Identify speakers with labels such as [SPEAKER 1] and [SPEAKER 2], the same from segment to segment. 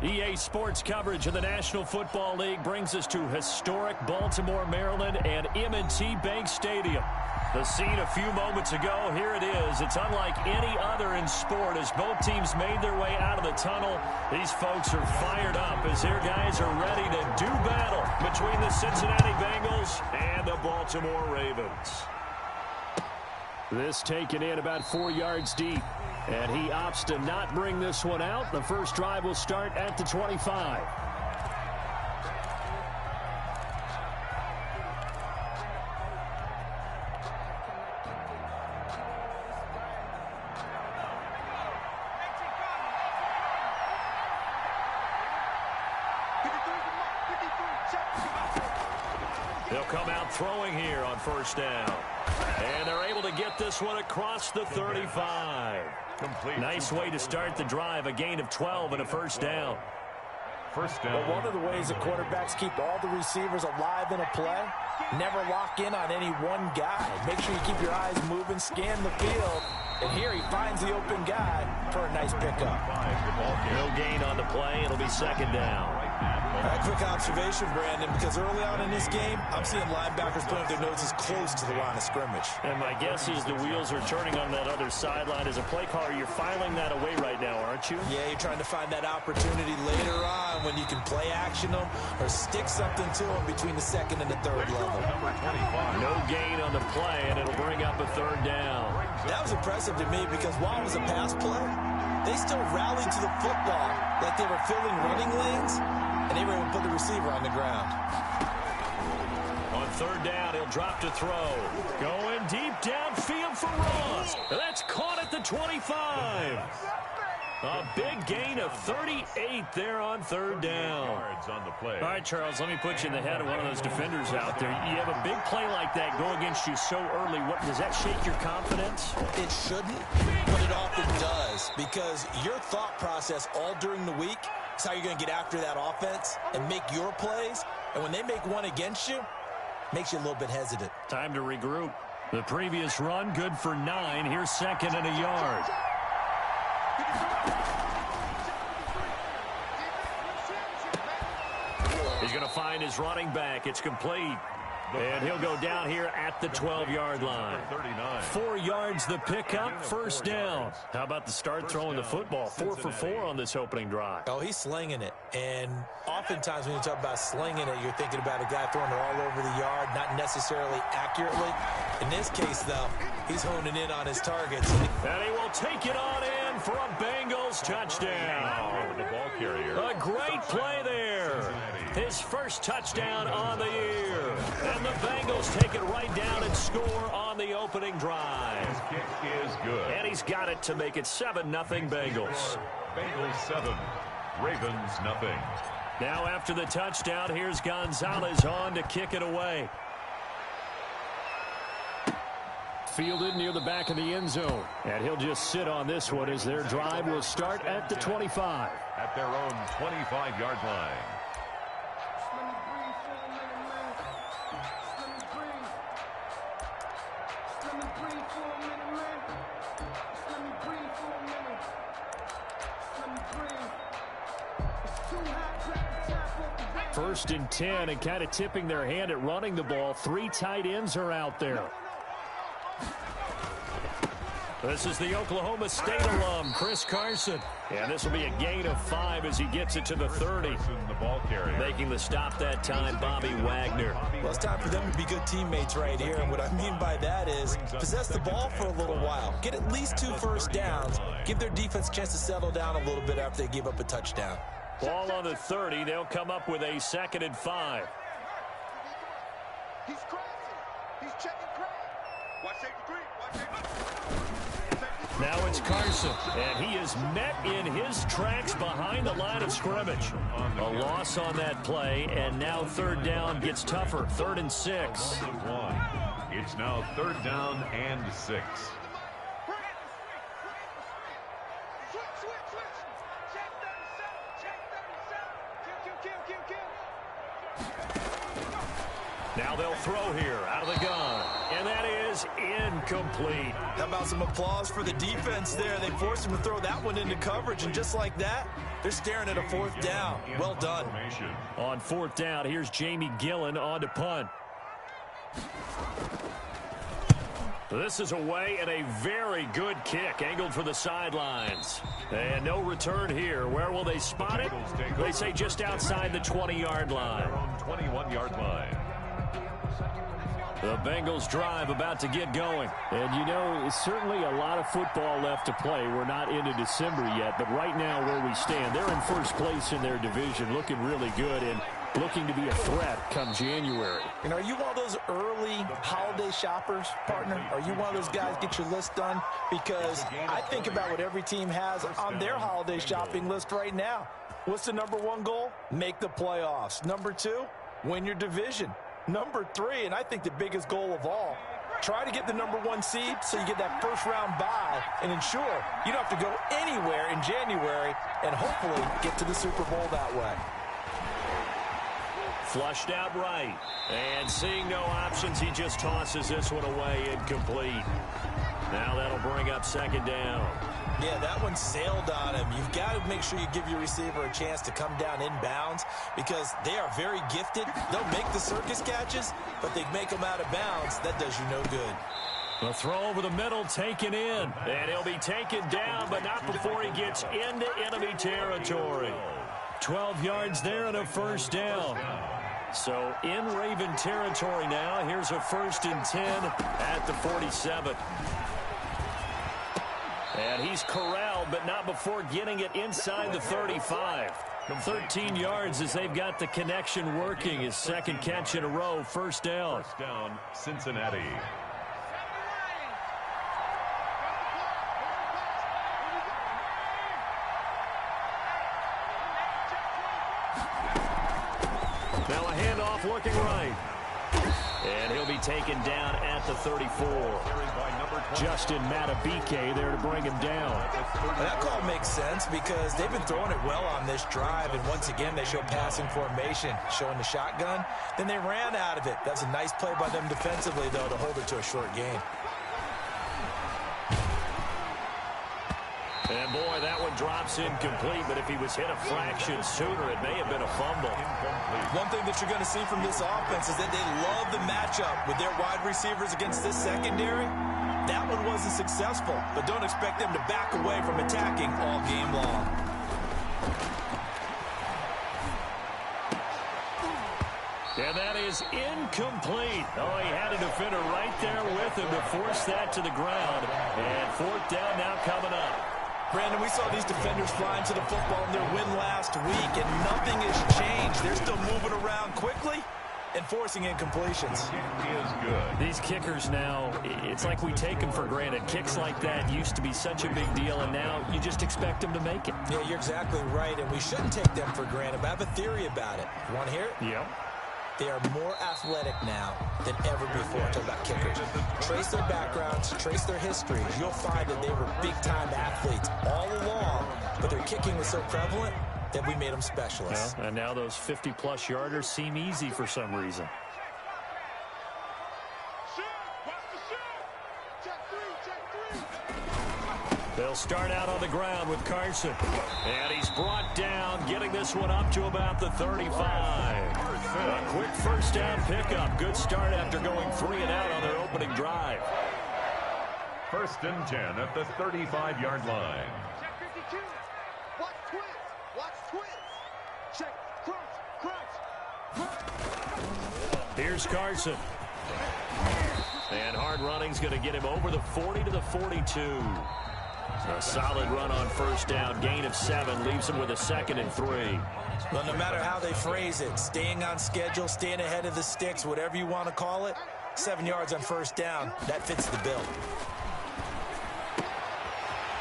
[SPEAKER 1] EA Sports coverage of the National Football League brings us to historic Baltimore, Maryland, and M&T Bank Stadium. The scene a few moments ago, here it is. It's unlike any other in sport as both teams made their way out of the tunnel. These folks are fired up as their guys are ready to do battle between the Cincinnati Bengals and the Baltimore Ravens. This taken in about 4 yards deep. And he opts to not bring this one out. The first drive will start at the 25. They'll come out throwing here on first down. And they're able to get this one across the 35. Nice way to start the drive, a gain of 12 and a first down.
[SPEAKER 2] Well, one of the ways that quarterbacks keep all the receivers alive in a play, never lock in on any one guy. Make sure you keep your eyes moving, scan the field. And here he finds the open guy for a nice pickup.
[SPEAKER 1] No gain on the play. It'll be second down.
[SPEAKER 3] A quick observation, Brandon, because early on in this game, I'm seeing linebackers putting their noses close to the line of scrimmage.
[SPEAKER 1] And my guess is the wheels are turning on that other sideline. As a play caller, you're filing that away right now, aren't you?
[SPEAKER 3] Yeah, you're trying to find that opportunity later on when you can play action them or stick something to them between the second and the third level.
[SPEAKER 1] No gain on the play, and it'll bring up a third down.
[SPEAKER 3] That was impressive to me because while it was a pass play, they still rallied to the football like they were filling running lanes, and they were able to put the receiver on the ground.
[SPEAKER 1] On third down, he'll drop to throw. Going deep downfield for Ross. That's caught at the 25. A big gain of 38 there on third down. All right, Charles, let me put you in the head of one of those defenders out there. You have a big play like that go against you so early. What does that shake your confidence?
[SPEAKER 3] It shouldn't, but it often does because your thought process all during the week is how you're going to get after that offense and make your plays. And when they make one against you, makes you a little bit hesitant.
[SPEAKER 1] Time to regroup. The previous run, good for 9. Here's second and a yard. He's going to find his running back. It's complete. And he'll go down here at the 12-yard line. 4 yards the pickup, first down. How about the start throwing the football? 4 for 4 on this opening drive.
[SPEAKER 3] Oh, he's slinging it. And oftentimes when you talk about slinging it, you're thinking about a guy throwing it all over the yard, not necessarily accurately. In this case, though, he's honing in on his targets.
[SPEAKER 1] And he will take it on in for a Bengals touchdown. A great play there. His first touchdown on the year. And the Bengals take it right down and score on the opening drive.
[SPEAKER 4] His kick is good.
[SPEAKER 1] And he's got it to make it 7-0 Bengals.
[SPEAKER 4] Bengals 7, Ravens nothing.
[SPEAKER 1] Now after the touchdown, here's Gonzalez on to kick it away. Fielded near the back of the end zone. And he'll just sit on this one as their drive will start at the 25.
[SPEAKER 4] At their own 25-yard line.
[SPEAKER 1] First and 10 and kind of tipping their hand at running the ball. 3 tight ends are out there. This is the Oklahoma State alum, Chris Carson. And this will be a gain of 5 as he gets it to the 30.
[SPEAKER 4] The ball carrier.
[SPEAKER 1] Making the stop that time, Bobby Wagner.
[SPEAKER 3] Well, it's time for them to be good teammates right here. And what I mean by that is possess the ball for a little while. Get at least 2 first downs. Give their defense a chance to settle down a little bit after they give up a touchdown.
[SPEAKER 1] Ball on the 30. They'll come up with a 2nd and 5.
[SPEAKER 5] He's crazy. He's checking crazy. Watch safety 3. Watch safety 3.
[SPEAKER 1] Now it's Carson, and he is met in his tracks behind the line of scrimmage. A loss on that play, and now third down gets tougher. 3rd and 6.
[SPEAKER 4] It's now 3rd down and 6.
[SPEAKER 1] Now they'll throw here out of the gun. And that is incomplete.
[SPEAKER 3] How about some applause for the defense there? They forced him to throw that one into coverage, and just like that, They're staring at a fourth down. Well done.
[SPEAKER 1] On fourth down, here's Jamie Gillen on to punt. This is away and a very good kick angled for the sidelines. And no return here. Where will they spot it? They say just outside the 20-yard line.
[SPEAKER 4] 21-yard line.
[SPEAKER 1] The Bengals drive about to get going. And, you know, certainly a lot of football left to play. We're not into December yet, but right now where we stand, they're in first place in their division, looking really good and looking to be a threat come January.
[SPEAKER 2] And are you one of those early holiday shoppers, partner? Are you one of those guys get your list done? Because I think about what every team has on their holiday shopping list right now. What's the number one goal? Make the playoffs. Number two, win your division. Number three, and I think the biggest goal of all, try to get the number one seed so you get that first round bye and ensure you don't have to go anywhere in January and hopefully get to the Super Bowl that way.
[SPEAKER 1] Flushed out right. And seeing no options, he just tosses this one away incomplete. Now that'll bring up second down.
[SPEAKER 3] Yeah, that one sailed on him. You've got to make sure you give your receiver a chance to come down inbounds because they are very gifted. They'll make the circus catches, but they make them out of bounds. That does you no good.
[SPEAKER 1] The throw over the middle taken in. And he'll be taken down, but not before he gets into enemy territory. 12 yards there and a first down. So in Raven territory now. Here's a 1st and 10 at the 47. And he's corralled, but not before getting it inside the 35. 13 yards as they've got the connection working. His second catch in a row, first down.
[SPEAKER 4] First down, Cincinnati.
[SPEAKER 1] Now a handoff looking right. And he'll be taken down at the 34. Justin Matabike there to bring him down.
[SPEAKER 3] That call makes sense because they've been throwing it well on this drive, and once again they show passing formation, showing the shotgun. Then they ran out of it. That's a nice play by them defensively, though, to hold it to a short gain.
[SPEAKER 1] And, boy, that one drops incomplete, but if he was hit a fraction sooner, it may have been a fumble.
[SPEAKER 3] One thing that you're going to see from this offense is that they love the matchup with their wide receivers against this secondary. That one wasn't successful, but don't expect them to back away from attacking all game long.
[SPEAKER 1] And that is incomplete. Oh, he had a defender right there with him to force that to the ground. And fourth down now coming up.
[SPEAKER 3] Brandon, we saw these defenders flying to the football in their win last week, and nothing has changed. They're still moving around quickly and forcing incompletions.
[SPEAKER 4] Is good.
[SPEAKER 1] These kickers now, it's like we take them for granted. Kicks like that used to be such a big deal, and now you just expect them to make it.
[SPEAKER 3] Yeah, you're exactly right, and we shouldn't take them for granted, but I have a theory about it. You want to hear it?
[SPEAKER 1] Yep.
[SPEAKER 3] They are more athletic now than ever before. Talk about kickers. Trace their backgrounds, trace their histories. You'll find that they were big-time athletes all along, but their kicking was so prevalent that we made them specialists.
[SPEAKER 1] Well, and now those 50-plus yarders seem easy for some reason. They'll start out on the ground with Carson. And he's brought down, getting this one up to about the 35. A quick first down pickup. Good start after going 3 and out on their opening drive.
[SPEAKER 4] 1st and 10 at the 35-yard line.
[SPEAKER 5] Check 52. Watch twins. Watch twins. Check. Crunch.
[SPEAKER 1] Here's Carson. And hard running's going to get him over the 40 to the 42. A solid run on first down. Gain of 7 leaves him with a 2nd and 3.
[SPEAKER 3] Well, no matter how they phrase it, staying on schedule, staying ahead of the sticks, whatever you want to call it, 7 yards on first down, that fits the bill.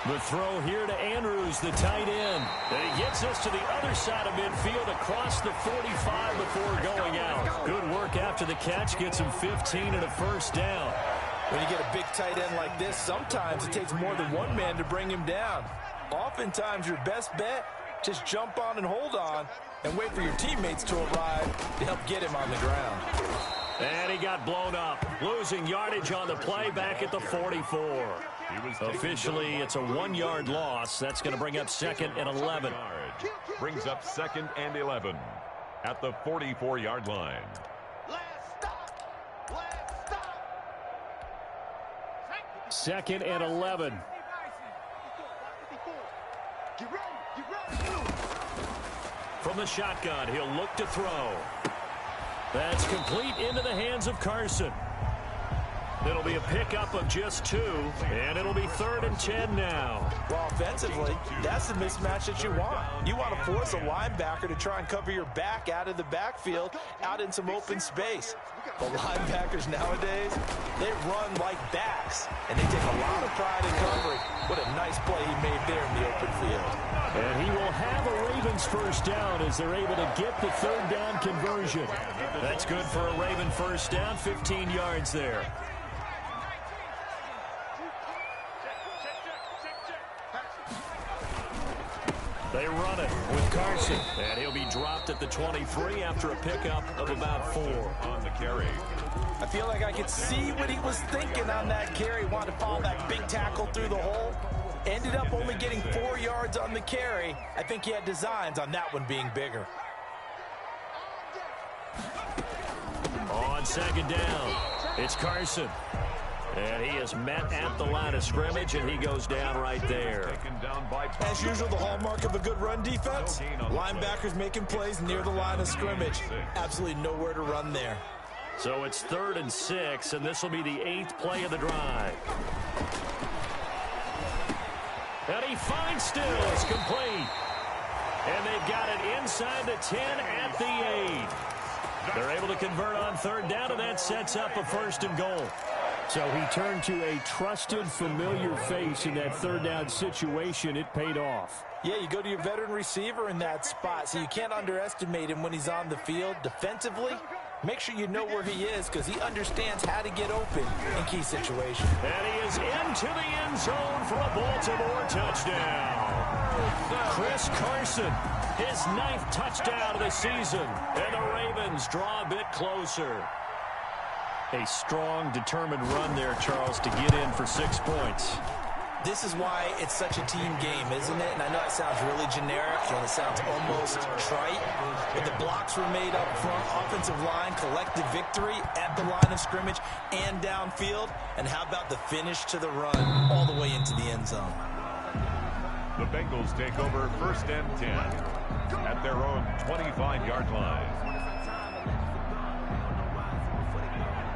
[SPEAKER 1] The throw here to Andrews, the tight end. And he gets us to the other side of midfield across the 45 before going out. Good work after the catch. Gets him 15 and a first down.
[SPEAKER 2] When you get a big tight end like this, sometimes it takes more than one man to bring him down. Oftentimes, your best bet, just jump on and hold on and wait for your teammates to arrive to help get him on the ground.
[SPEAKER 1] And he got blown up. Losing yardage on the play back at the 44. Officially, it's a 1-yard loss. That's going to bring up 2nd and 11.
[SPEAKER 4] Brings up 2nd and 11 at the 44-yard line.
[SPEAKER 1] Second and 11. From the shotgun, he'll look to throw. That's complete into the hands of Carson. It'll be a pickup of just 2, and it'll be 3rd and 10 now.
[SPEAKER 2] Well, offensively, that's the mismatch that you want. You want to force a linebacker to try and cover your back out of the backfield, out in some open space. The linebackers nowadays, they run like backs, and they take a lot of pride in covering. What a nice play he made there in the open field.
[SPEAKER 1] And he will have a Ravens first down as they're able to get the 3rd down conversion. That's good for a Raven first down, 15 yards there. They run it with Carson, and he'll be dropped at the 23 after a pickup of about 4
[SPEAKER 4] on the carry.
[SPEAKER 2] I feel like I could see what he was thinking on that carry. Wanted to follow that big tackle through the hole. Ended up only getting 4 yards on the carry. I think he had designs on that one being bigger.
[SPEAKER 1] On 2nd down, it's Carson. And he is met at the line of scrimmage, and he goes down right there.
[SPEAKER 3] As usual, the hallmark of a good run defense, linebackers making plays near the line of scrimmage. Absolutely nowhere to run there.
[SPEAKER 1] So it's 3rd and 6, and this will be the 8th play of the drive. And he finds Stills, complete. And they've got it inside the 10 at the 8. They're able to convert on 3rd down, and that sets up a 1st and goal. So he turned to a trusted, familiar face in that 3rd down situation. It paid off.
[SPEAKER 2] Yeah, you go to your veteran receiver in that spot, so you can't underestimate him when he's on the field. Defensively, make sure you know where he is because he understands how to get open in key situations.
[SPEAKER 1] And he is into the end zone for a Baltimore touchdown. Chris Carson, his 9th touchdown of the season, and the Ravens draw a bit closer. A strong, determined run there, Charles, to get in for 6 points.
[SPEAKER 2] This is why it's such a team game, isn't it? And I know it sounds really generic and it sounds almost trite, but the blocks were made up front, offensive line, collective victory at the line of scrimmage and downfield. And how about the finish to the run all the way into the end zone?
[SPEAKER 4] The Bengals take over 1st and 10 at their own 25-yard line.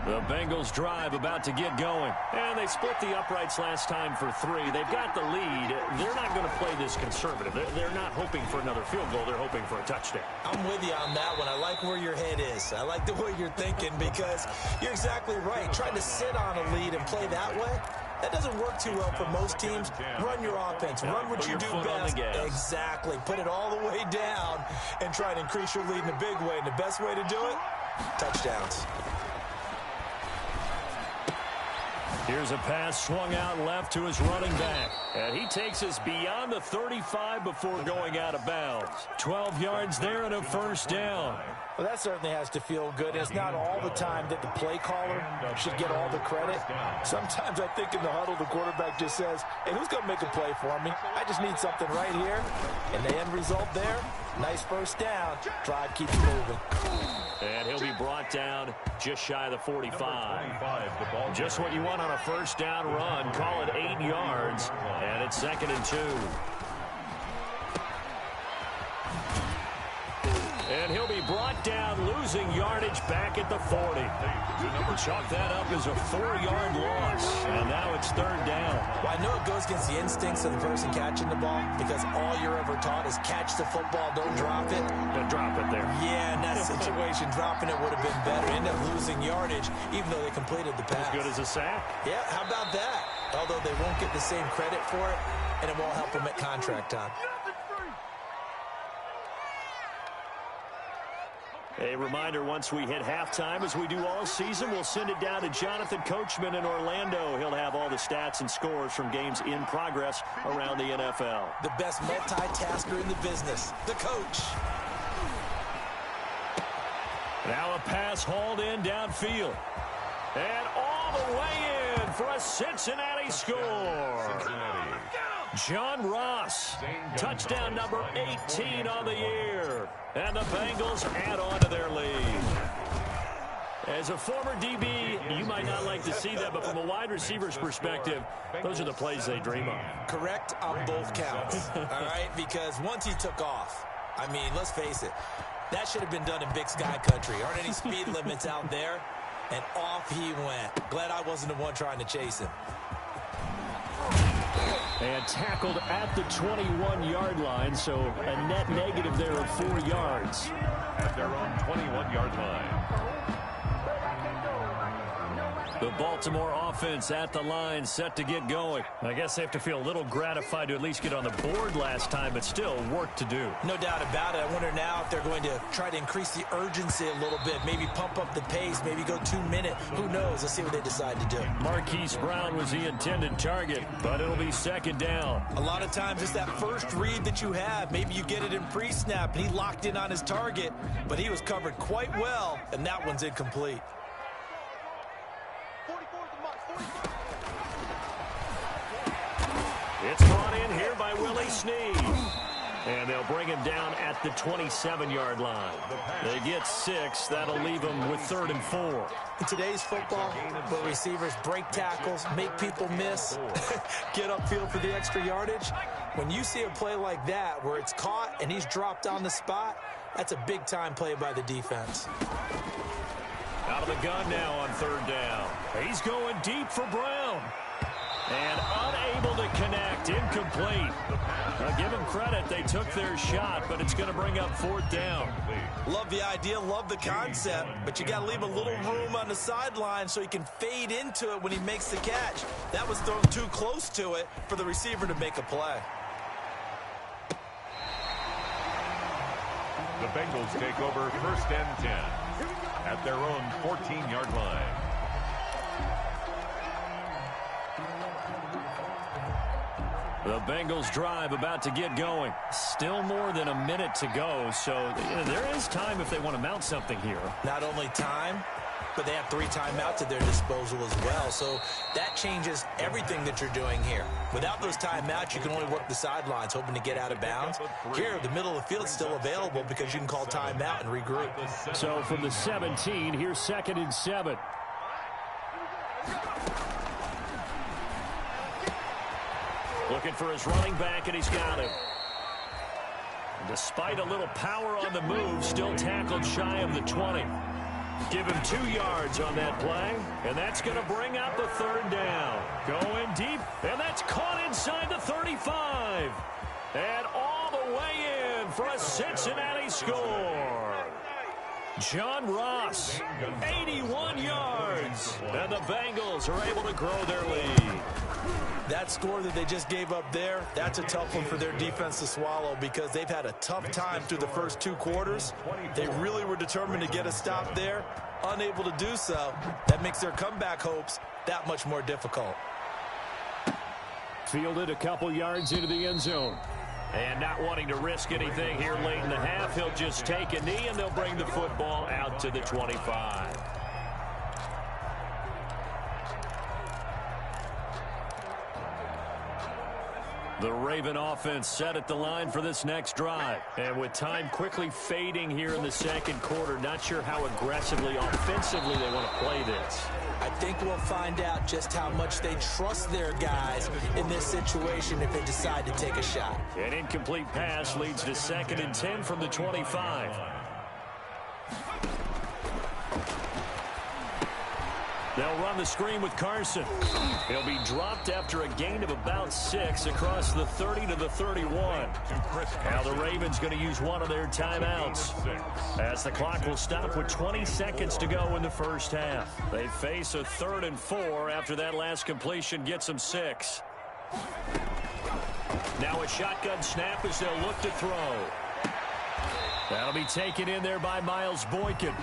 [SPEAKER 1] The Bengals drive about to get going. And they split the uprights last time for 3. They've got the lead. They're not going to play this conservative. They're not hoping for another field goal. They're hoping for a touchdown.
[SPEAKER 3] I'm with you on that one. I like where your head is. I like the way you're thinking because you're exactly right. Trying to sit on a lead and play that way, that doesn't work too well for most teams. Run your offense. Run what you do best. Exactly. Put it all the way down and try to increase your lead in a big way. And the best way to do it, touchdowns.
[SPEAKER 1] Here's a pass swung out left to his running back. And he takes us beyond the 35 before going out of bounds. 12 yards there and a 1st down.
[SPEAKER 2] Well, that certainly has to feel good. It's not all the time that the play caller should get all the credit. Sometimes I think in the huddle, the quarterback just says, hey, who's going to make a play for me? I just need something right here. And the end result there, nice 1st down. Drive keeps moving.
[SPEAKER 1] And he'll be brought down just shy of the 45. Just what you want on a 1st down run. Call it 8 yards. And it's 2nd and 2. And he'll be brought down, losing yardage back at the 40. Chalk that up as a 4-yard loss. And now it's 3rd down.
[SPEAKER 3] Well, I know it goes against the instincts of the person catching the ball because all you're ever taught is catch the football, don't drop it.
[SPEAKER 1] Don't drop it there.
[SPEAKER 3] Yeah, in that situation, dropping it would have been better. End up losing yardage, even though they completed the pass.
[SPEAKER 1] As good as a sack.
[SPEAKER 3] Yeah, how about that? Although they won't get the same credit for it, and it won't help them at contract time.
[SPEAKER 1] A reminder, once we hit halftime, as we do all season, we'll send it down to Jonathan Coachman in Orlando. He'll have all the stats and scores from games in progress around the NFL.
[SPEAKER 3] The best multitasker in the business, the coach.
[SPEAKER 1] Now a pass hauled in downfield. And all the way in for a Cincinnati score. John Ross, touchdown number 18 on the year. And the Bengals add on to their lead. As a former DB, you might not like to see that, but from a wide receiver's perspective, those are the plays they dream of.
[SPEAKER 3] Correct on both counts, all right? Because once he took off, I mean, let's face it, that should have been done in Big Sky Country. Aren't any speed limits out there? And off he went. Glad I wasn't the one trying to chase him.
[SPEAKER 1] And tackled at the 21-yard line, so a net negative there of 4 yards.
[SPEAKER 4] At their own 21-yard line.
[SPEAKER 1] The Baltimore offense at the line, set to get going. I guess they have to feel a little gratified to at least get on the board last time, but still work to do.
[SPEAKER 3] No doubt about it. I wonder now if they're going to try to increase the urgency a little bit, maybe pump up the pace, maybe go 2 minute. Who knows? Let's see what they decide to do.
[SPEAKER 1] Marquise Brown was the intended target, but it'll be second down.
[SPEAKER 3] A lot of times it's that first read that you have. Maybe you get it in pre-snap, and he locked in on his target, but he was covered quite well, and that one's incomplete.
[SPEAKER 1] It's brought in here by Willie Snead. And they'll bring him down at the 27-yard line. They get 6. That'll leave them with 3rd and 4.
[SPEAKER 3] In today's football, where receivers break tackles, make people miss, get upfield for the extra yardage, when you see a play like that where it's caught and he's dropped on the spot, that's a big-time play by the defense.
[SPEAKER 1] Out of the gun now on 3rd down. He's going deep for Brown. And unable to connect, incomplete. Now give them credit, they took their shot, but it's going to bring up 4th down.
[SPEAKER 3] Love the idea, love the concept, but you got to leave a little room on the sideline so he can fade into it when he makes the catch. That was thrown too close to it for the receiver to make a play.
[SPEAKER 4] The Bengals take over 1st and 10 at their own 14-yard line.
[SPEAKER 1] The Bengals drive about to get going. Still more than a minute to go, so there is time if they want to mount something here.
[SPEAKER 3] Not only time, but they have 3 timeouts at their disposal as well, so that changes everything that you're doing here. Without those timeouts, you can only work the sidelines, hoping to get out of bounds. Here, the middle of the field is still available because you can call timeout and regroup.
[SPEAKER 1] So from the 17, here's 2nd and 7. Looking for his running back, and he's got him. Despite a little power on the move, still tackled shy of the 20. Give him 2 yards on that play, and that's going to bring out the 3rd down. Going deep, and that's caught inside the 35. And all the way in for a Cincinnati score. John Ross, 81 yards, and the Bengals are able to grow their lead.
[SPEAKER 3] That score that they just gave up there, that's a tough one for their defense to swallow because they've had a tough time through the first 2 quarters. They really were determined to get a stop there, unable to do so. That makes their comeback hopes that much more difficult.
[SPEAKER 1] Fielded a couple yards into the end zone. And not wanting to risk anything here late in the half, he'll just take a knee and they'll bring the football out to the 25. The Raven offense set at the line for this next drive. And with time quickly fading here in the 2nd quarter, not sure how aggressively, offensively they want to play this.
[SPEAKER 3] I think we'll find out just how much they trust their guys in this situation if they decide to take a shot.
[SPEAKER 1] An incomplete pass leads to 2nd and 10 from the 25. They'll run the screen with Carson. He'll be dropped after a gain of about 6 across the 30 to the 31. Now the Ravens going to use one of their timeouts as the clock will stop with 20 seconds to go in the first half. They face a 3rd and 4 after that last completion gets them 6. Now a shotgun snap as they'll look to throw. That'll be taken in there by Miles Boykin.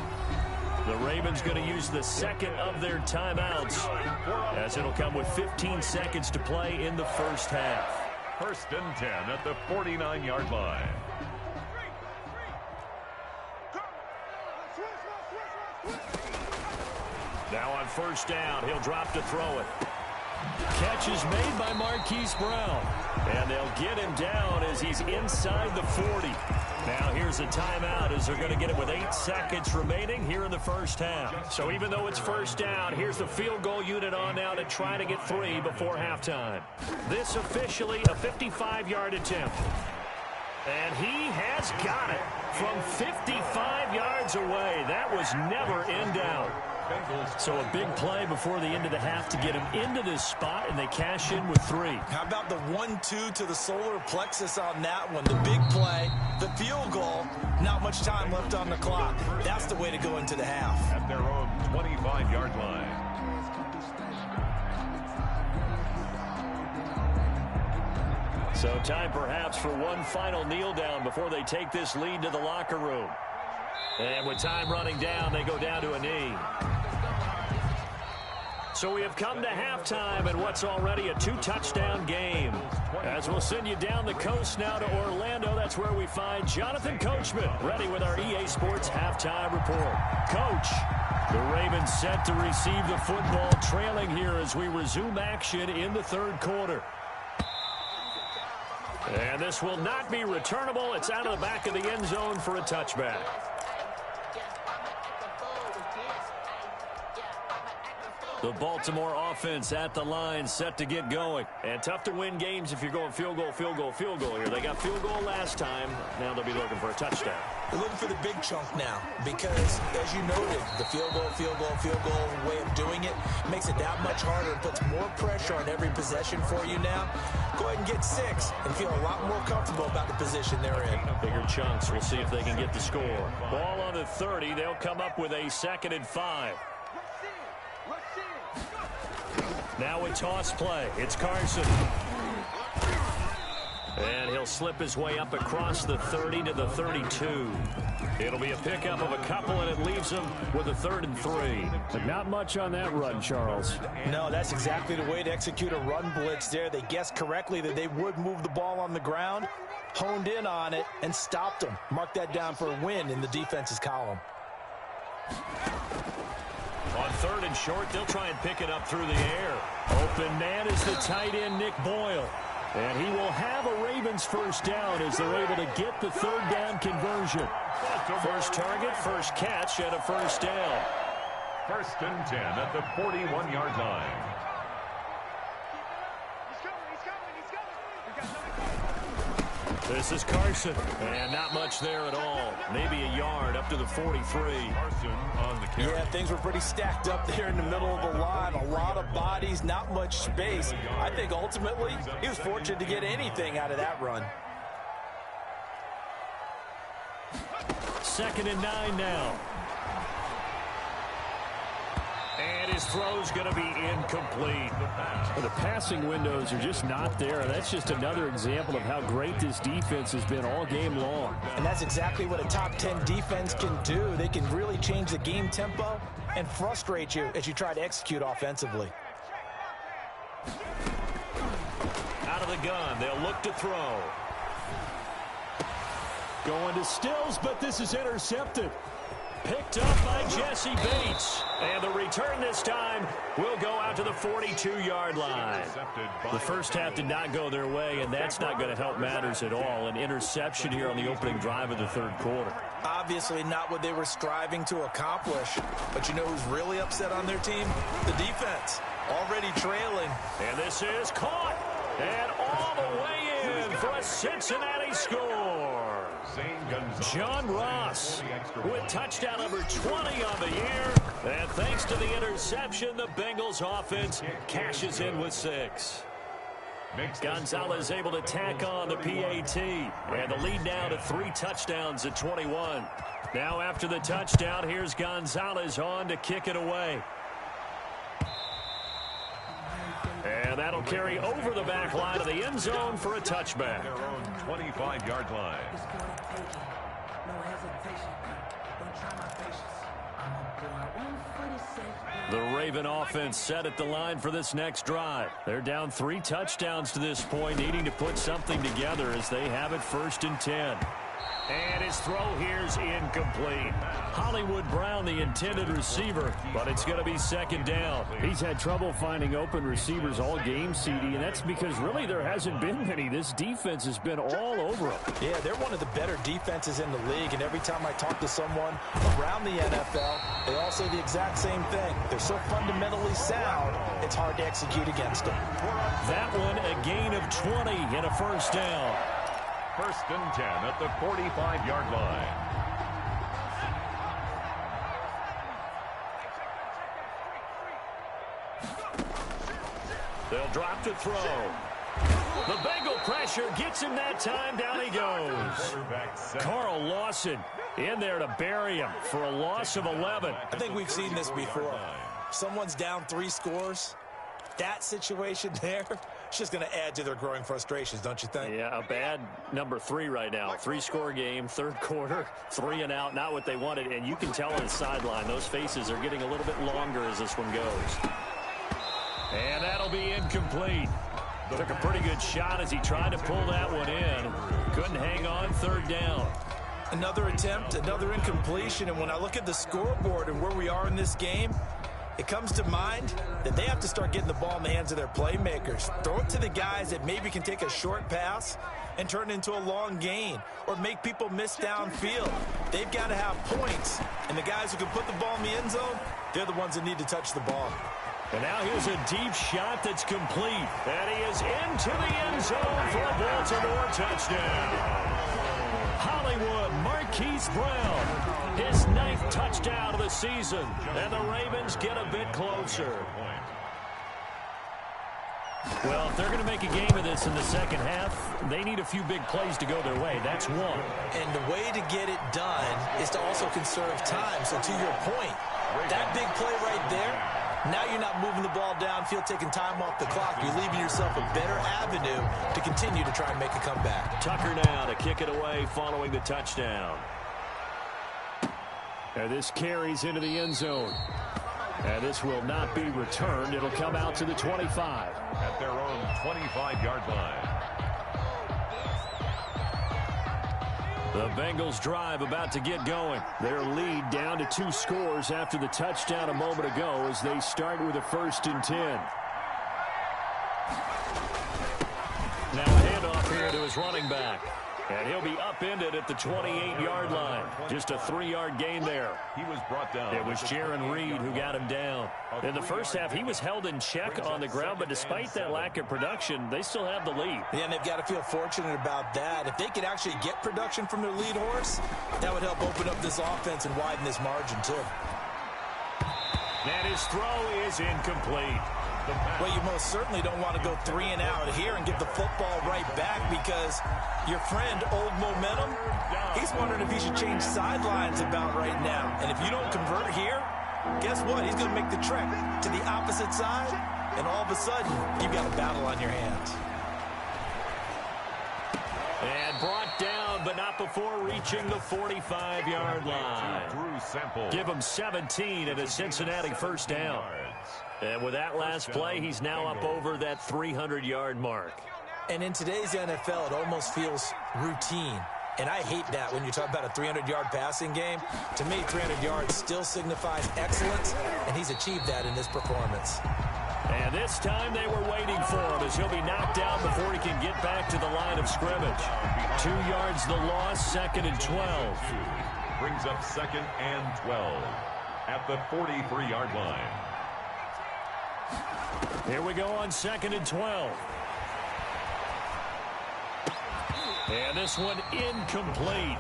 [SPEAKER 1] The Ravens going to use the 2nd of their timeouts as it'll come with 15 seconds to play in the first half.
[SPEAKER 4] 1st and 10 at the 49-yard line.
[SPEAKER 1] first down. He'll drop to throw it. Catch is made by Marquise Brown. And they'll get him down as he's inside the 40. Now here's a timeout as they're going to get it with 8 seconds remaining here in the first half. So even though it's first down, here's the field goal unit on now to try to get 3 before halftime. This officially a 55-yard attempt. And he has got it from 55 yards away. That was never in doubt. So a big play before the end of the half to get him into this spot, and they cash in with 3.
[SPEAKER 3] How about the 1-2 to the solar plexus on that one? The big play, the field goal, not much time left on the clock. That's the way to go into the half.
[SPEAKER 4] At their own 25-yard line.
[SPEAKER 1] So time perhaps for one final kneel down before they take this lead to the locker room. And with time running down, they go down to a knee. So we have come to halftime in what's already a 2-touchdown game. As we'll send you down the coast now to Orlando, that's where we find Jonathan Coachman ready with our EA Sports halftime report. Coach, the Ravens set to receive the football, trailing here as we resume action in the third quarter. And this will not be returnable. It's out of the back of the end zone for a touchback. The Baltimore offense at the line, set to get going. And tough to win games if you're going field goal, field goal, field goal here. They got field goal last time. Now they'll be looking for a touchdown.
[SPEAKER 3] They're looking for the big chunk now because, as you noted, the field goal way of doing it makes it that much harder and puts more pressure on every possession for you now. Go ahead and get 6 and feel a lot more comfortable about the position they're in.
[SPEAKER 1] Bigger chunks. We'll see if they can get the score. Ball on the 30. They'll come up with a 2nd and 5. Now a toss play. It's Carson. And he'll slip his way up across the 30 to the 32. It'll be a pickup of a couple, and it leaves him with a 3rd and 3. But not much on that run, Charles.
[SPEAKER 2] No, that's exactly the way to execute a run blitz there. They guessed correctly that they would move the ball on the ground, honed in on it, and stopped them. Mark that down for a win in the defense's column.
[SPEAKER 1] On 3rd and short, they'll try and pick it up through the air. Open man is the tight end, Nick Boyle. And he will have a Ravens first down as they're able to get the 3rd down conversion. First target, first catch, and a first down.
[SPEAKER 4] 1st and 10 at the 41-yard line.
[SPEAKER 1] This is Carson, and not much there at all. Maybe a yard up to the 43.
[SPEAKER 4] Carson on the carry.
[SPEAKER 2] Yeah, things were pretty stacked up there in the middle of the line. A lot of bodies, not much space. I think ultimately he was fortunate to get anything out of that run.
[SPEAKER 1] 2nd and 9 now. And his throw's going to be incomplete. Well, the passing windows are just not there. That's just another example of how great this defense has been all game long.
[SPEAKER 2] And that's exactly what a top 10 defense can do. They can really change the game tempo and frustrate you as you try to execute offensively.
[SPEAKER 1] Out of the gun, they'll look to throw. Going to Stills, but this is intercepted. Picked up by Jesse Bates. And the return this time will go out to the 42-yard line. The first half did not go their way, and that's not going to help matters at all. An interception here on the opening drive of the third quarter.
[SPEAKER 3] Obviously not what they were striving to accomplish. But you know who's really upset on their team? The defense. Already trailing.
[SPEAKER 1] And this is caught. And all the way in for a Cincinnati score. John Ross with touchdown number 20 on the year. And thanks to the interception, the Bengals offense cashes in with 6. Gonzalez able to tack on the PAT. And the lead now to 3 touchdowns at 21. Now after the touchdown, here's Gonzalez on to kick it away. And that'll carry over the back line of the end zone for a touchback.
[SPEAKER 4] Their own 25-yard line.
[SPEAKER 1] The Raven offense set at the line for this next drive. They're down 3 touchdowns to this point, needing to put something together as they have it 1st and 10. And his throw here's incomplete. Hollywood Brown, the intended receiver, but it's going to be second down.
[SPEAKER 6] He's had trouble finding open receivers all game, CD, and that's because really there hasn't been many. This defense has been all over him.
[SPEAKER 2] Yeah, they're one of the better defenses in the league, and every time I talk to someone around the NFL, they all say the exact same thing. They're so fundamentally sound, it's hard to execute against them.
[SPEAKER 1] That one a gain of 20 and a first down.
[SPEAKER 4] First and 10 at the 45-yard line.
[SPEAKER 1] They'll drop to throw. The Bengal pressure gets him that time. Down he goes. Carl Lawson in there to bury him for a loss of 11.
[SPEAKER 2] I think we've seen this before. Someone's down 3 scores. That situation there, it's just going to add to their growing frustrations, don't you think?
[SPEAKER 1] Yeah, a bad number 3 right now. 3-score game, third quarter, 3 and out, not what they wanted. And you can tell on the sideline, those faces are getting a little bit longer as this one goes. And that'll be incomplete. Took a pretty good shot as he tried to pull that one in. Couldn't hang on, third down.
[SPEAKER 2] Another attempt, another incompletion. And when I look at the scoreboard and where we are in this game, it comes to mind that they have to start getting the ball in the hands of their playmakers. Throw it to the guys that maybe can take a short pass and turn it into a long gain or make people miss downfield. They've got to have points, and the guys who can put the ball in the end zone, they're the ones that need to touch the ball.
[SPEAKER 1] And now here's a deep shot that's complete. And he is into the end zone for a Baltimore touchdown. Hollywood Marquise Brown, his 9th touchdown of the season. And the Ravens get a bit closer. Well, if they're going to make a game of this in the second half, they need a few big plays to go their way. That's one.
[SPEAKER 2] And the way to get it done is to also conserve time. So to your point, that big play right there, now you're not moving the ball downfield, taking time off the clock. You're leaving yourself a better avenue to continue to try and make a comeback.
[SPEAKER 1] Tucker now to kick it away following the touchdown. And this carries into the end zone. And this will not be returned. It'll come out to the 25.
[SPEAKER 4] At their own 25-yard line.
[SPEAKER 1] The Bengals drive about to get going. Their lead down to 2 scores after the touchdown a moment ago as they start with a 1st and 10. Now a handoff here to his running back. And he'll be upended at the 28-yard line. Just a 3-yard gain there.
[SPEAKER 4] He was brought down.
[SPEAKER 1] It was Jaron Reed who got him down. In the first half, he was held in check on the ground, but despite that lack of production, they still have the lead.
[SPEAKER 2] Yeah, and they've got to feel fortunate about that. If they could actually get production from their lead horse, that would help open up this offense and widen this margin, too.
[SPEAKER 1] And his throw is incomplete.
[SPEAKER 2] Well, you most certainly don't want to go 3 and out here and give the football right back because your friend, Old Momentum, he's wondering if he should change sidelines about right now. And if you don't convert here, guess what? He's going to make the trek to the opposite side, and all of a sudden, you've got a battle on your hands.
[SPEAKER 1] And brought down, but not before reaching the 45-yard line. Give him 17 and a Cincinnati first down. And with that last play, he's now up over that 300-yard mark.
[SPEAKER 2] And in today's NFL, it almost feels routine. And I hate that when you talk about a 300-yard passing game. To me, 300 yards still signifies excellence, and he's achieved that in this performance.
[SPEAKER 1] And this time they were waiting for him as he'll be knocked down before he can get back to the line of scrimmage. 2 yards the loss, 2nd and 12.
[SPEAKER 4] Brings up 2nd and 12 at the 43-yard line.
[SPEAKER 1] Here we go on 2nd and 12. And this one incomplete.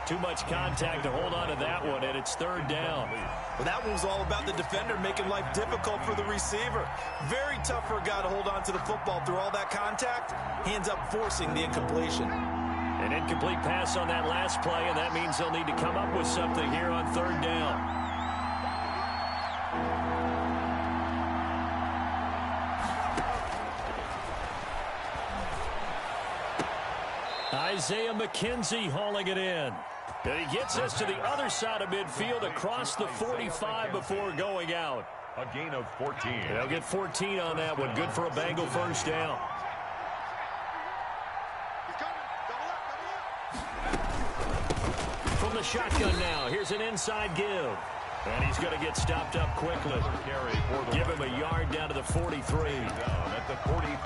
[SPEAKER 1] Too much contact to hold on to that one, and it's 3rd down.
[SPEAKER 2] Well, that one was all about the defender making life difficult for the receiver. Very tough for a guy to hold on to the football through all that contact. He ends up forcing the incompletion.
[SPEAKER 1] An incomplete pass on that last play, and that means they'll need to come up with something here on 3rd down. Isaiah McKenzie hauling it in. And he gets us to the other side of midfield across the 45 before going out.
[SPEAKER 4] A gain of 14.
[SPEAKER 1] They'll get 14 on that one. Good for a Bengal first down. from the shotgun now. Here's an inside give. And he's going to get stopped up quickly. Give him a yard down to the 43.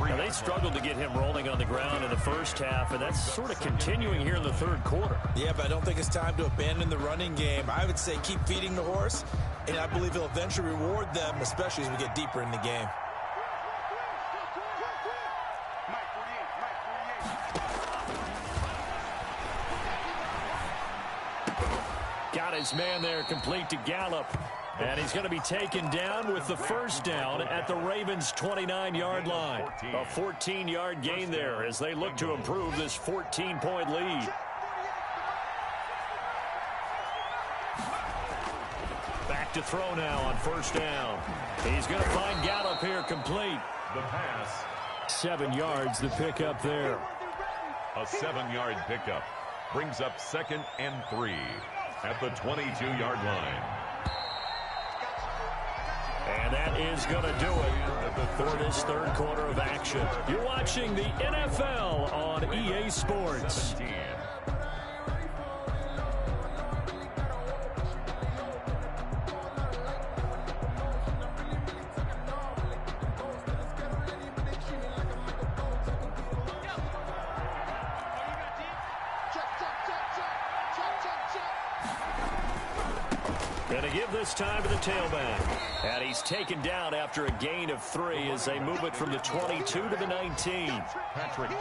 [SPEAKER 1] Now, they struggled to get him rolling on the ground in the first half, and that's sort of continuing here in the third quarter.
[SPEAKER 3] Yeah, but I don't think it's time to abandon the running game. I would say keep feeding the horse, and I believe he'll eventually reward them, especially as we get deeper in the game.
[SPEAKER 1] Got his man there, complete to Gallup. And he's going to be taken down with the first down at the Ravens' 29-yard line. A 14-yard gain there as they look to improve this 14-point lead. Back to throw now on first down. He's going to find Gallup here, complete.
[SPEAKER 4] The pass.
[SPEAKER 1] 7 yards, the pickup there.
[SPEAKER 4] A 7-yard pickup brings up 2nd and 3 at the 22-yard line.
[SPEAKER 1] And that is going to do it for this third quarter of action. You're watching the NFL on EA Sports.
[SPEAKER 4] 17.
[SPEAKER 1] Going to give this time to the tailback. And he's taken down after a gain of 3 as they move it from the 22 to the 19.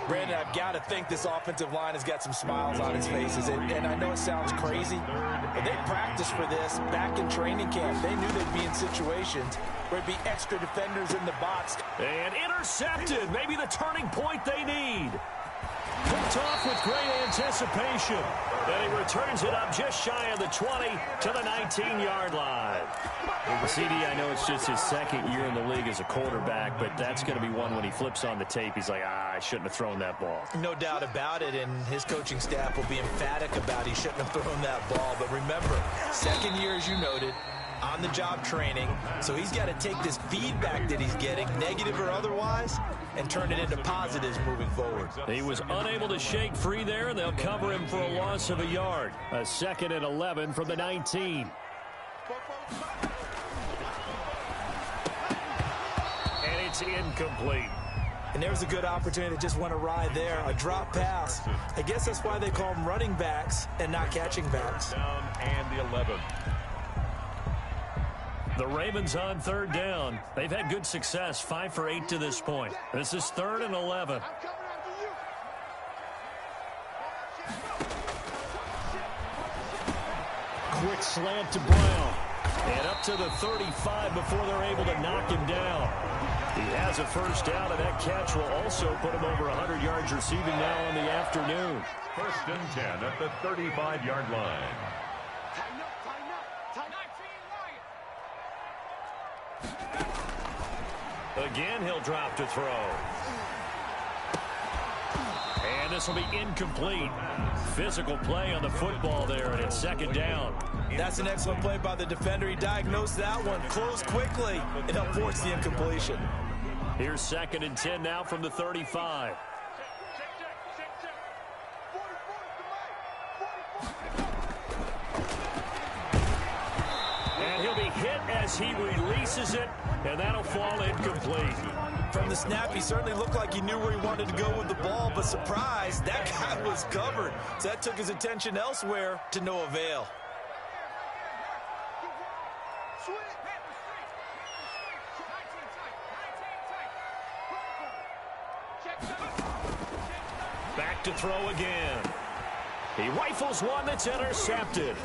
[SPEAKER 2] Brandon, I've got to think this offensive line has got some smiles on its faces. And I know it sounds crazy, but they practiced for this back in training camp. They knew they'd be in situations where there'd be extra defenders in the box.
[SPEAKER 1] And intercepted. Maybe the turning point they need. Picked off with great anticipation. And he returns it up just shy of the 20 to the 19-yard line. CD, I know it's just his second year in the league as a quarterback, but that's going to be one when he flips on the tape. He's like, I shouldn't have thrown that ball.
[SPEAKER 3] No doubt about it, and his coaching staff will be emphatic about he shouldn't have thrown that ball. But remember, second year, as you noted, on-the-job training. So he's got to take this feedback that he's getting, negative or otherwise, and turn it into positives moving forward.
[SPEAKER 1] He was unable to shake free there, and they'll cover him for a loss of a yard. A 2nd and 11 from the 19. And it's incomplete.
[SPEAKER 3] And there's a good opportunity to just want to ride there. A drop pass. I guess that's why they call them running backs and not catching backs.
[SPEAKER 4] Down and the 11.
[SPEAKER 1] The Ravens on third down. They've had good success, 5 for 8 to this point. This is 3rd and 11. Quick slant to Brown. And up to the 35 before they're able to knock him down. He has a first down, and that catch will also put him over 100 yards receiving now on the afternoon.
[SPEAKER 4] 1st and 10 at the 35-yard line.
[SPEAKER 1] Again, he'll drop to throw. And this will be incomplete. Physical play on the football there, and it's 2nd down.
[SPEAKER 3] That's an excellent play by the defender. He diagnosed that one, closed quickly, and helped force the incompletion.
[SPEAKER 1] Here's 2nd and 10 now from the 35. And he'll be hit as he releases it, and that'll fall incomplete.
[SPEAKER 3] From the snap, he certainly looked like he knew where he wanted to go with the ball, but surprise, that guy was covered. So that took his attention elsewhere to no avail.
[SPEAKER 1] Back to throw again. He rifles one that's intercepted.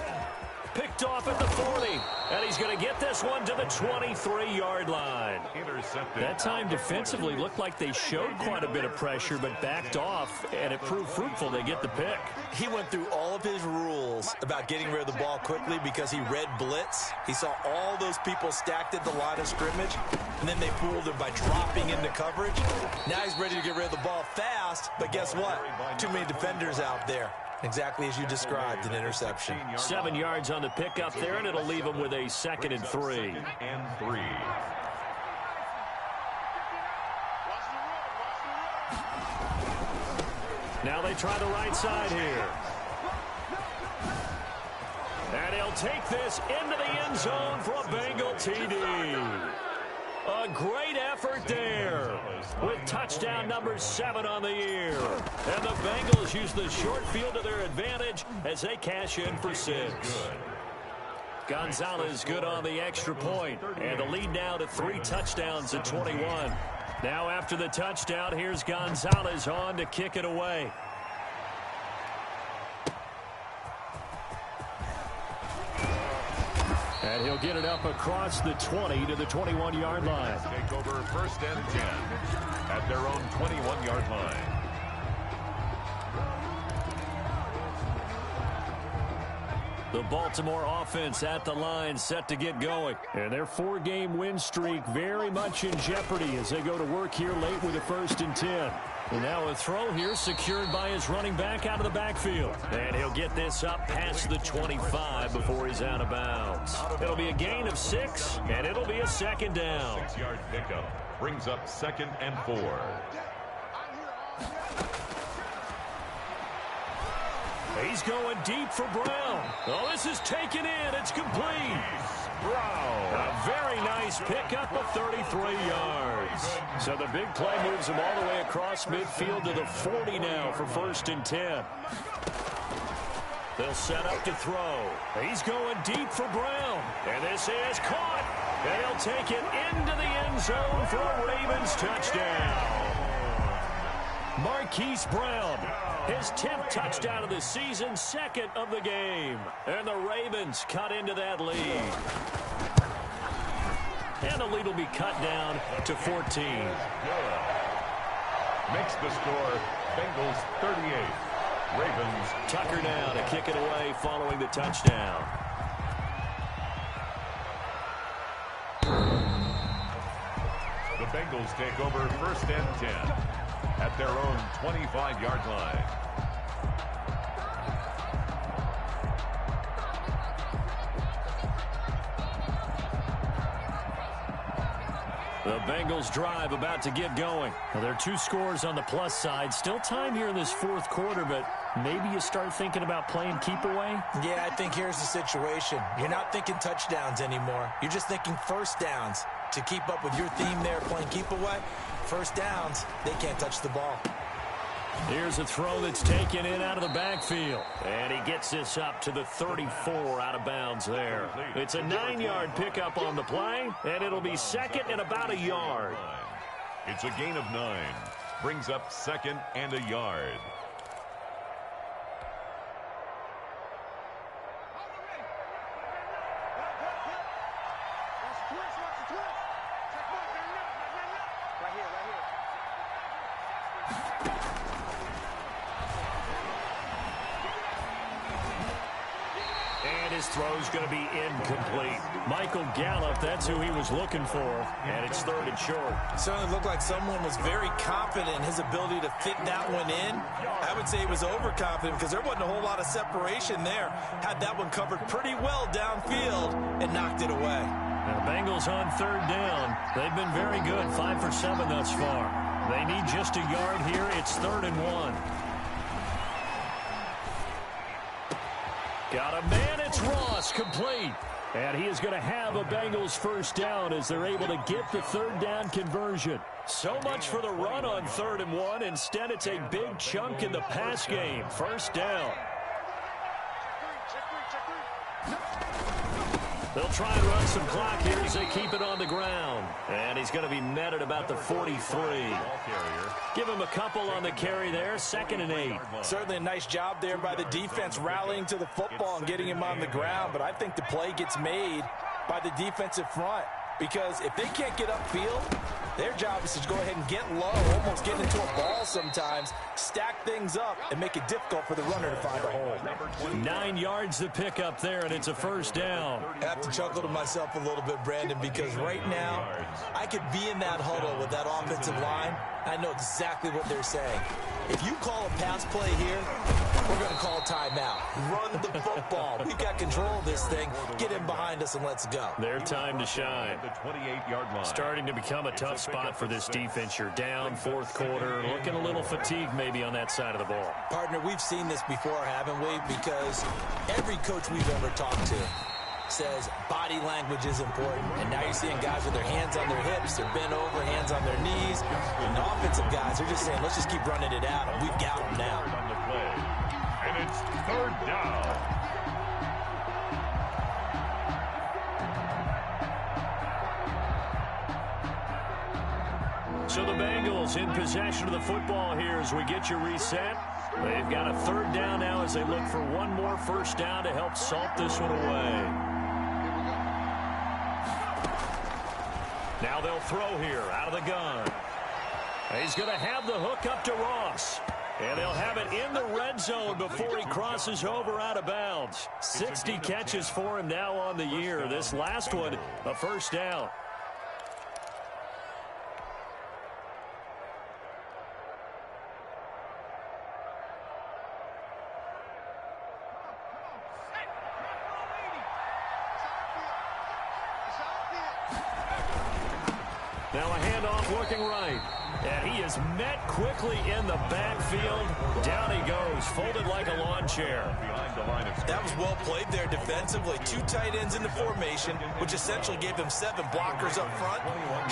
[SPEAKER 1] Picked off at the 40. And he's going to get this one to the 23-yard line.
[SPEAKER 4] Intercepted.
[SPEAKER 1] That time defensively looked like they showed quite a bit of pressure, but backed off, and it proved fruitful. They get the pick.
[SPEAKER 3] He went through all of his rules about getting rid of the ball quickly because he read blitz. He saw all those people stacked at the line of scrimmage, and then they fooled him by dropping into coverage. Now he's ready to get rid of the ball fast, but guess what? Too many defenders out there. Exactly as you described, an interception.
[SPEAKER 1] 7 yards on the pickup there, and it'll leave him with a 2nd and 3.
[SPEAKER 4] And 3.
[SPEAKER 1] Now they try the right side here. he'll take this into the end zone for a Bengal TD. A great effort there with touchdown number 7 on the year. And the Bengals use the short field to their advantage as they cash in for 6. Gonzalez good on the extra point, and the lead now to 3 touchdowns at 21. Now after the touchdown, here's Gonzalez on to kick it away. And he'll get it up across the 20 to the 21-yard line.
[SPEAKER 4] Take over 1st and 10 at their own 21-yard line.
[SPEAKER 1] The Baltimore offense at the line set to get going. And their 4-game win streak very much in jeopardy as they go to work here late with a 1st and 10. And now a throw here secured by his running back out of the backfield. And he'll get this up past the 25 before he's out of bounds. It'll be a gain of 6, and it'll be a 2nd down.
[SPEAKER 4] 6-yard pickup brings up 2nd and 4.
[SPEAKER 1] He's going deep for Brown. Oh, this is taken in. It's complete. Brown. A very nice pickup of 33 yards. So the big play moves him all the way across midfield to the 40 now for 1st and 10. They'll set up to throw. He's going deep for Brown. And this is caught. And he'll take it into the end zone for a Ravens touchdown. Marquise Brown, his 10th touchdown of the season, 2nd of the game. And the Ravens cut into that lead. And the lead will be cut down to 14.
[SPEAKER 4] Makes the score Bengals 38. Ravens.
[SPEAKER 1] Tucker now to kick it away following the touchdown.
[SPEAKER 4] The Bengals take over 1st and 10 at their own 25-yard line.
[SPEAKER 1] The Bengals drive about to get going. Well, there are 2 scores on the plus side. Still time here in this 4th quarter, but maybe you start thinking about playing keep away?
[SPEAKER 3] Yeah, I think here's the situation. You're not thinking touchdowns anymore. You're just thinking 1st downs. To keep up with your theme there, playing keep away, 1st downs, they can't touch the ball.
[SPEAKER 1] Here's a throw that's taken in out of the backfield. And he gets this up to the 34 out of bounds there. It's a 9-yard pickup on the play, and it'll be 2nd and about a yard.
[SPEAKER 4] It's a gain of 9. Brings up 2nd and a yard.
[SPEAKER 1] Throw's going to be incomplete. Michael Gallup, that's who he was looking for, and it's 3rd and short.
[SPEAKER 3] Certainly looked like someone was very confident in his ability to fit that one in. I would say he was overconfident because there wasn't a whole lot of separation there. Had that one covered pretty well downfield and knocked it away.
[SPEAKER 1] And the Bengals on 3rd down. They've been very good, 5 for 7 thus far. They need just a yard here. It's 3rd and 1. Got a man, it's Ross, complete. And he is going to have a Bengals 1st down as they're able to get the 3rd down conversion. So much for the run on 3rd and 1. Instead, it's a big chunk in the pass game. 1st down. They'll try and run some clock here as they keep it on the ground. And he's going to be met at about the 43. Give him a couple on the carry there. 2nd and 8.
[SPEAKER 2] Certainly a nice job there by the defense rallying to the football and getting him on the ground. But I think the play gets made by the defensive front. Because if they can't get upfield, their job is to go ahead and get low, almost get into a ball sometimes, stack things up, and make it difficult for the runner to find a hole.
[SPEAKER 1] 9 yards to pick up there, and it's a 1st down.
[SPEAKER 3] I have to chuckle to myself a little bit, Brandon, because right now I could be in that huddle with that offensive line. I know exactly what they're saying. If you call a pass play here, we're going to call timeout. Run the football. We've got control of this thing. Get him behind us and let's go.
[SPEAKER 6] Their time to shine.
[SPEAKER 4] The 28-yard line.
[SPEAKER 6] Starting to become a tough spot for this defense. You're down fourth quarter. Looking a little fatigued maybe on that side of the ball.
[SPEAKER 3] Partner, we've seen this before, haven't we? Because every coach we've ever talked to says body language is important. And now you're seeing guys with their hands on their hips, they're bent over, hands on their knees. And the offensive guys are just saying, let's just keep running it out, and we've got them now.
[SPEAKER 4] On the play. And it's third down.
[SPEAKER 6] So the Bengals in possession of the football here as we get you reset. They've got a third down now as they look for one more first down to help salt this one away. Now they'll throw here out of the gun. He's going to have the hook up to Ross. And they'll have it in the red zone before he crosses over out of bounds. 60 catches for him now on the year. This last one, a first down. Now a handoff looking right. And he is met quickly in the backfield. Down he goes, folded like a lawn chair.
[SPEAKER 3] That was well played there defensively. Two tight ends in the formation, which essentially gave them 7 blockers up front.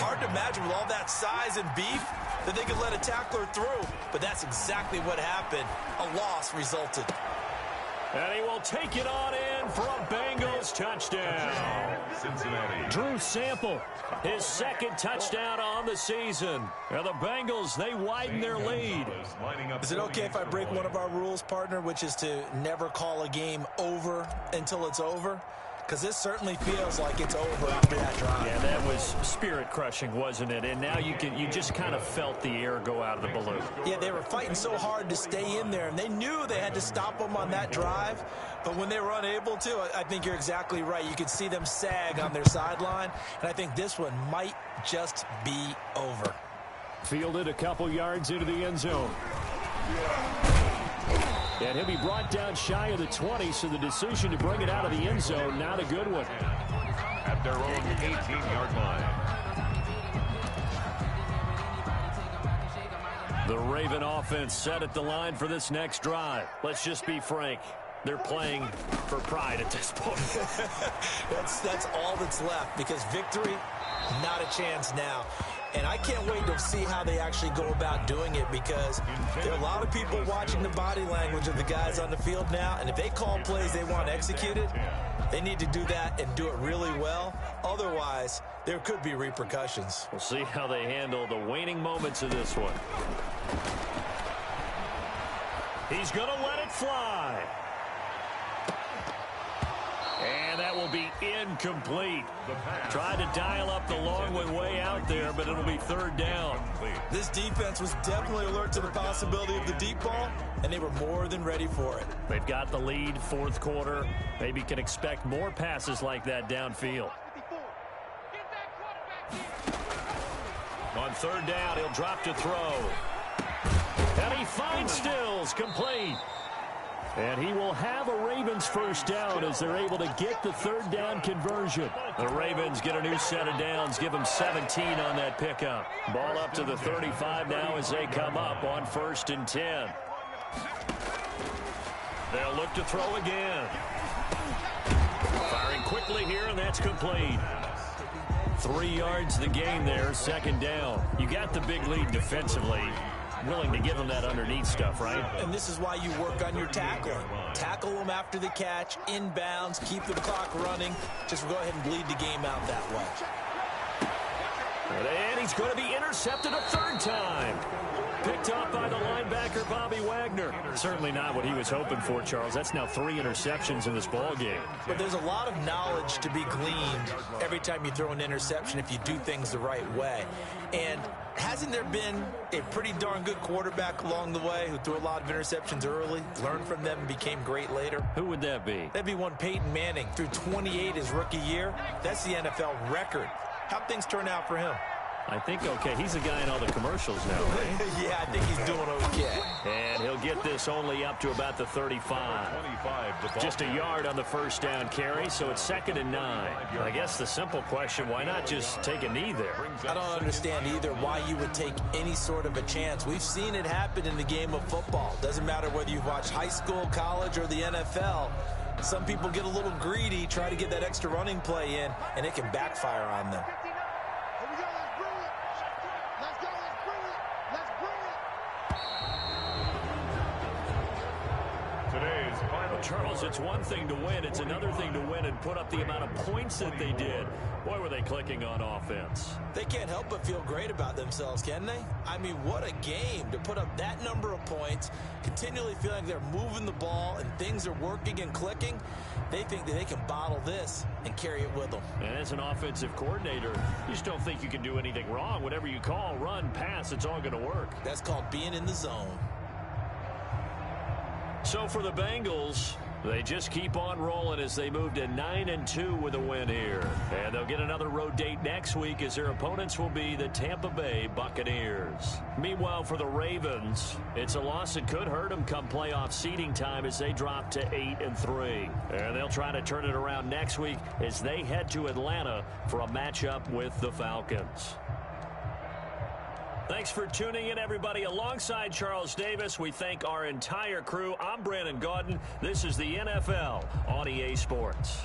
[SPEAKER 3] Hard to imagine with all that size and beef that they could let a tackler through. But that's exactly what happened. A loss resulted.
[SPEAKER 6] And he will take it on in for a Bengals touchdown.
[SPEAKER 4] Cincinnati.
[SPEAKER 6] Drew Sample, his second touchdown on the season. And the Bengals, they widen their lead.
[SPEAKER 3] Is it okay if I break one of our rules, partner, which is to never call a game over until it's over? Because this certainly feels like it's over after that drive.
[SPEAKER 6] Yeah, that was spirit-crushing, wasn't it? And now you just kind of felt the air go out of the balloon.
[SPEAKER 3] Yeah, they were fighting so hard to stay in there, and they knew they had to stop them on that drive. But when they were unable to, I think you're exactly right. You could see them sag on their sideline, and I think this one might just be over.
[SPEAKER 6] Fielded a couple yards into the end zone. And he'll be brought down shy of the 20, so the decision to bring it out of the end zone, not a good one.
[SPEAKER 4] At their own 18-yard line.
[SPEAKER 6] The Raven offense set at the line for this next drive. Let's just be frank. They're playing for pride at this point.
[SPEAKER 3] That's all that's left, because victory, not a chance now. And I can't wait to see how they actually go about doing it, because there are a lot of people watching the body language of the guys on the field now, and if they call plays they want executed, they need to do that and do it really well. Otherwise, there could be repercussions.
[SPEAKER 6] We'll see how they handle the waning moments of this one. He's going to let it fly. And that will be incomplete. Tried to dial up the long one way out there, but it'll be third down.
[SPEAKER 3] This defense was definitely alert to the possibility of the deep ball, and they were more than ready for it.
[SPEAKER 6] They've got the lead, fourth quarter. Maybe can expect more passes like that downfield. On third down, he'll drop to throw. And he finds Stills, complete. And he will have a Ravens first down as they're able to get the third down conversion. The Ravens get a new set of downs, give them 17 on that pickup. Ball up to the 35 now as they come up on 1st and 10. They'll look to throw again. Firing quickly here, and that's complete. 3 yards the gain there, second down. You got the big lead defensively. Willing to give them that underneath stuff, right?
[SPEAKER 3] And this is why you work on your tackling. Tackle them after the catch, inbounds, keep the clock running. Just go ahead and bleed the game out that way.
[SPEAKER 6] And he's going to be intercepted a third time. Picked up by the linebacker, Bobby Wagner. Certainly not what he was hoping for, Charles. That's now 3 interceptions in this ball game.
[SPEAKER 3] But there's a lot of knowledge to be gleaned every time you throw an interception if you do things the right way. And hasn't there been a pretty darn good quarterback along the way who threw a lot of interceptions early, learned from them, and became great later?
[SPEAKER 6] Who would that be?
[SPEAKER 3] That'd be one Peyton Manning. Threw 28 his rookie year. That's the NFL record. How'd things turn out for him?
[SPEAKER 6] I think okay. He's a guy in all the commercials now, right?
[SPEAKER 3] Yeah, I think he's doing okay.
[SPEAKER 6] And he'll get this only up to about the 35. Just a yard on the first down carry, so it's 2nd and 9. I guess the simple question, why not just take a knee there?
[SPEAKER 3] I don't understand either why you would take any sort of a chance. We've seen it happen in the game of football. Doesn't matter whether you've watched high school, college, or the NFL. Some people get a little greedy, try to get that extra running play in, and it can backfire on them.
[SPEAKER 1] Charles, it's one thing to win. It's another thing to win and put up the amount of points that they did. Boy, were they clicking on offense.
[SPEAKER 3] They can't help but feel great about themselves, can they? I mean, what a game to put up that number of points, continually feeling like they're moving the ball and things are working and clicking. They think that they can bottle this and carry it with them.
[SPEAKER 1] And as an offensive coordinator, you just don't think you can do anything wrong. Whatever you call, run, pass, it's all going to work.
[SPEAKER 3] That's called being in the zone.
[SPEAKER 1] So for the Bengals, they just keep on rolling as they move to 9-2 with a win here. And they'll get another road date next week as their opponents will be the Tampa Bay Buccaneers. Meanwhile, for the Ravens, it's a loss that could hurt them come playoff seeding time as they drop to 8-3. And they'll try to turn it around next week as they head to Atlanta for a matchup with the Falcons. Thanks for tuning in, everybody. Alongside Charles Davis, we thank our entire crew. I'm Brandon Gaudin. This is the NFL on EA Sports.